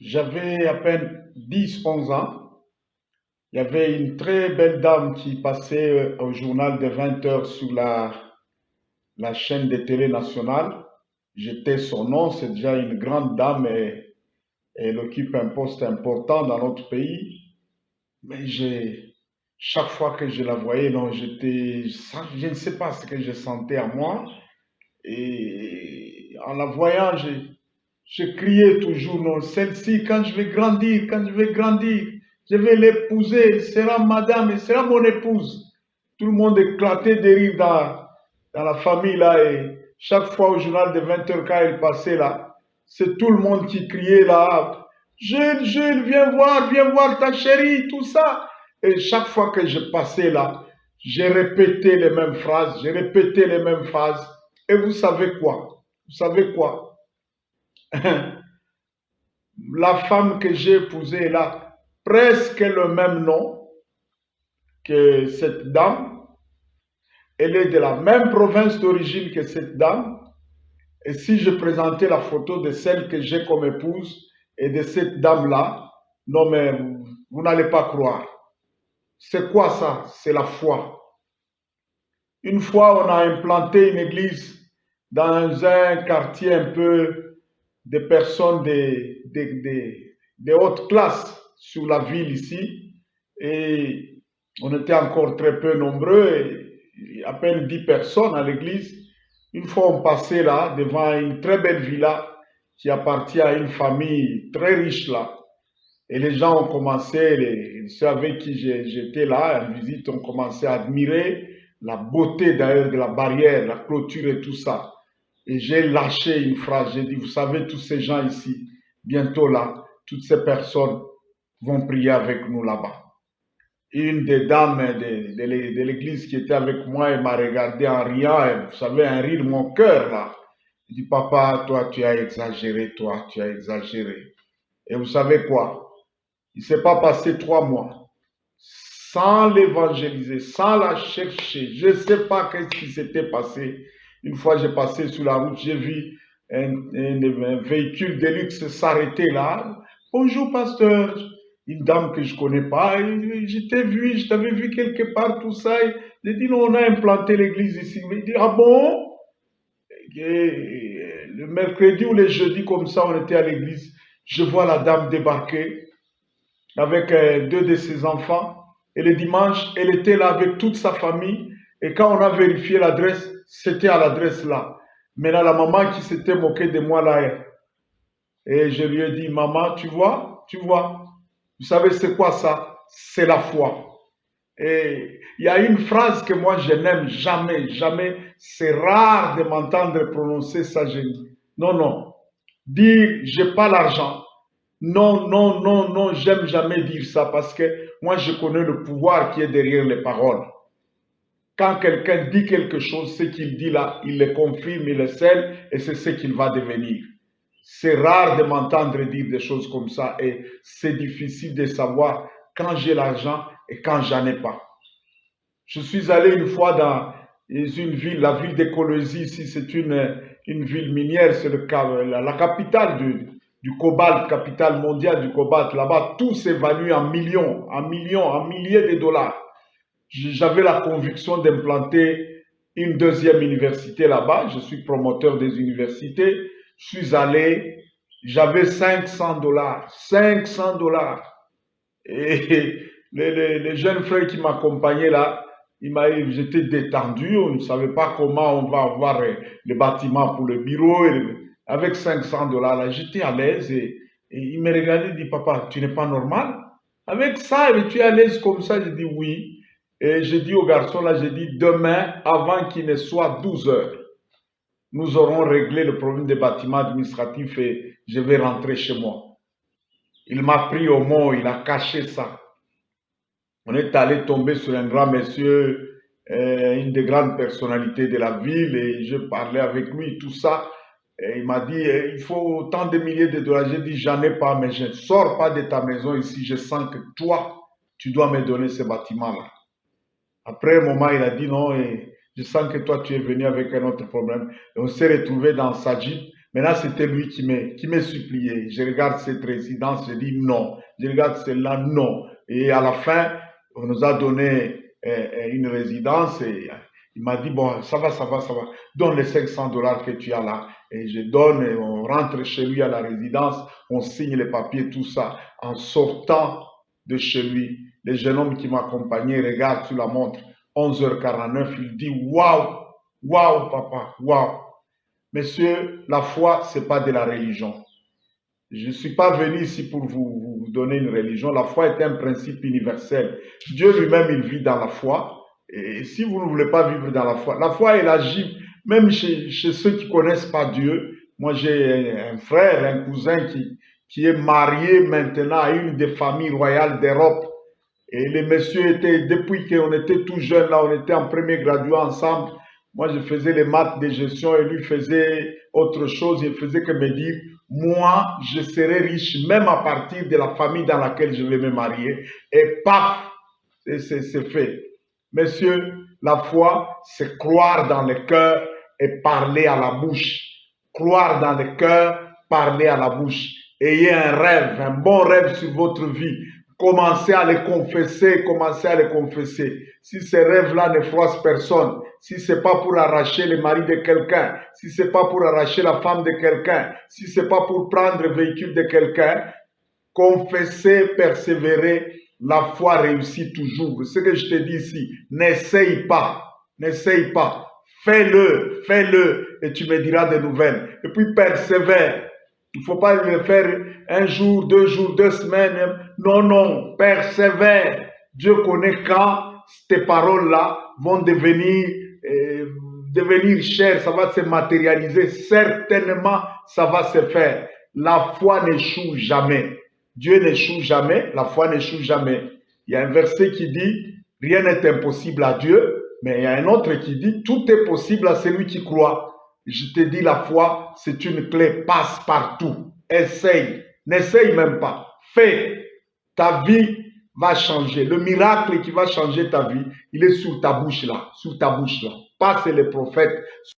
J'avais à peine 10, 11 ans. Il y avait une très belle dame qui passait au journal de 20 heures sur la chaîne de télé nationale. J'étais son nom, c'est déjà une grande dame et elle occupe un poste important dans notre pays. Mais chaque fois que je la voyais, non, je ne sais pas ce que je sentais à moi. Et en la voyant, je criais toujours, non, celle-ci, quand je vais grandir, quand je vais grandir, je vais l'épouser, elle sera madame, elle sera mon épouse. Tout le monde éclatait de rire dans la famille là. Et chaque fois au journal de 20 heures, quand elle passait là, c'est tout le monde qui criait là, Jules, Jules, viens voir ta chérie, tout ça. Et chaque fois que je passais là, j'ai répété les mêmes phrases, j'ai répété les mêmes phrases. Et vous savez quoi? Vous savez quoi? La femme que j'ai épousée, elle a presque le même nom que cette dame. Elle est de la même province d'origine que cette dame. Et si je présentais la photo de celle que j'ai comme épouse et de cette dame-là, non mais vous n'allez pas croire. C'est quoi ça? C'est la foi. Une fois, on a implanté une église dans un quartier un peu de personnes de haute classe sur la ville ici. Et on était encore très peu nombreux, et à peine 10 personnes à l'église. Une fois, on passait là devant une très belle villa qui appartient à une famille très riche là. Et les gens ont commencé, ceux avec qui j'étais là en visite, ont commencé à admirer la beauté d'ailleurs de la barrière, la clôture et tout ça. Et j'ai lâché une phrase, j'ai dit, vous savez, tous ces gens ici, bientôt là, toutes ces personnes vont prier avec nous là-bas. Une des dames de l'église qui était avec moi, elle m'a regardé en riant, et vous savez, un rire, mon cœur là. Elle dit, papa, toi, tu as exagéré, toi, tu as exagéré. Et vous savez quoi? Il ne s'est pas passé 3 mois sans l'évangéliser, sans la chercher. Je ne sais pas qu'est-ce qui s'était passé. Une fois, j'ai passé sur la route, j'ai vu un véhicule de luxe s'arrêter là. Bonjour, pasteur. Une dame que je ne connais pas. Je t'avais vu quelque part, tout ça. J'ai dit, non, on a implanté l'église ici. Il dit, ah bon? Et le mercredi ou le jeudi, comme ça, on était à l'église. Je vois la dame débarquer avec deux de ses enfants. Et le dimanche, elle était là avec toute sa famille. Et quand on a vérifié l'adresse, c'était à l'adresse là. Maintenant, la maman qui s'était moquée de moi là, et je lui ai dit, maman, tu vois, vous savez c'est quoi ça? C'est la foi. Et il y a une phrase que moi je n'aime jamais, jamais. C'est rare de m'entendre prononcer ça. Non, non. Dire, j'ai pas l'argent. Non, non, non, non, j'aime jamais dire ça parce que moi je connais le pouvoir qui est derrière les paroles. Quand quelqu'un dit quelque chose, ce qu'il dit là, il le confirme, il le scelle et c'est ce qu'il va devenir. C'est rare de m'entendre dire des choses comme ça et c'est difficile de savoir quand j'ai l'argent et quand j'en ai pas. Je suis allé une fois dans une ville, la ville d'Écologie, ici c'est une ville minière, c'est la capitale du cobalt, capitale mondiale du cobalt. Là-bas, tout s'évalue en milliers de dollars. J'avais la conviction d'implanter une deuxième université là-bas. Je suis promoteur des universités. Je suis allé, j'avais 500 dollars. 500 dollars. Et les jeunes frères qui m'accompagnaient là, j'étais détendu, on ne savait pas comment on va avoir le bâtiment pour le bureau. Avec 500 dollars là, j'étais à l'aise et il me regardait et dit, papa, tu n'es pas normal? Avec ça, tu es à l'aise comme ça? Je dis oui. Et j'ai dit au garçon là, j'ai dit, demain, avant qu'il ne soit 12 heures, nous aurons réglé le problème des bâtiments administratifs et je vais rentrer chez moi. Il m'a pris au mot, il a caché ça. On est allé tomber sur un grand monsieur, une des grandes personnalités de la ville, et je parlais avec lui, tout ça. Et il m'a dit, il faut autant de milliers de dollars. J'ai dit, j'en ai pas, mais je ne sors pas de ta maison ici. Je sens que toi, tu dois me donner ce bâtiment-là. Après un moment, il a dit non, et je sens que toi, tu es venu avec un autre problème. Et on s'est retrouvé dans sa jeep. Maintenant, c'était lui qui me suppliait. Je regarde cette résidence, je dis non. Je regarde celle-là, non. Et à la fin, on nous a donné une résidence et il m'a dit, bon, ça va, ça va, ça va. Donne les 500 dollars que tu as là. Et je donne, et on rentre chez lui à la résidence, on signe les papiers, tout ça. En sortant de chez lui, le jeune homme qui m'accompagnait regarde sur la montre, 11h49, il dit, waouh, waouh, papa, waouh. Monsieur, la foi, ce n'est pas de la religion. Je ne suis pas venu ici pour vous donner une religion. La foi est un principe universel. Dieu lui-même, il vit dans la foi. Et si vous ne voulez pas vivre dans la foi, elle agit même chez ceux qui ne connaissent pas Dieu. Moi, j'ai un frère, un cousin qui est marié maintenant à une des familles royales d'Europe. Et les messieurs étaient, depuis qu'on était tout jeunes, là, on était en premier graduat ensemble. Moi, je faisais les maths de gestion et lui faisait autre chose. Il faisait que me dire, moi, je serai riche même à partir de la famille dans laquelle je vais me marier. Et paf, c'est fait. Messieurs, la foi, c'est croire dans le cœur et parler à la bouche. Croire dans le cœur, parler à la bouche. Ayez un rêve, un bon rêve sur votre vie. Commencez à les confesser, commencez à les confesser. Si ces rêves-là ne froissent personne, si ce n'est pas pour arracher le mari de quelqu'un, si ce n'est pas pour arracher la femme de quelqu'un, si ce n'est pas pour prendre le véhicule de quelqu'un, confessez, persévérez, la foi réussit toujours. Ce que je te dis ici, n'essaye pas, fais-le, fais-le et tu me diras des nouvelles. Et puis persévère. Il ne faut pas le faire un jour, 2 semaines. Non, non, persévère. Dieu connaît quand ces paroles-là vont devenir chères, ça va se matérialiser. Certainement, ça va se faire. La foi n'échoue jamais. Dieu n'échoue jamais, la foi n'échoue jamais. Il y a un verset qui dit, rien n'est impossible à Dieu, mais il y a un autre qui dit, tout est possible à celui qui croit. Je te dis, la foi, c'est une clé, passe partout. Essaye, n'essaye même pas. Fais, ta vie va changer. Le miracle qui va changer ta vie, il est sur ta bouche là, sur ta bouche là. Pas c'est les prophètes.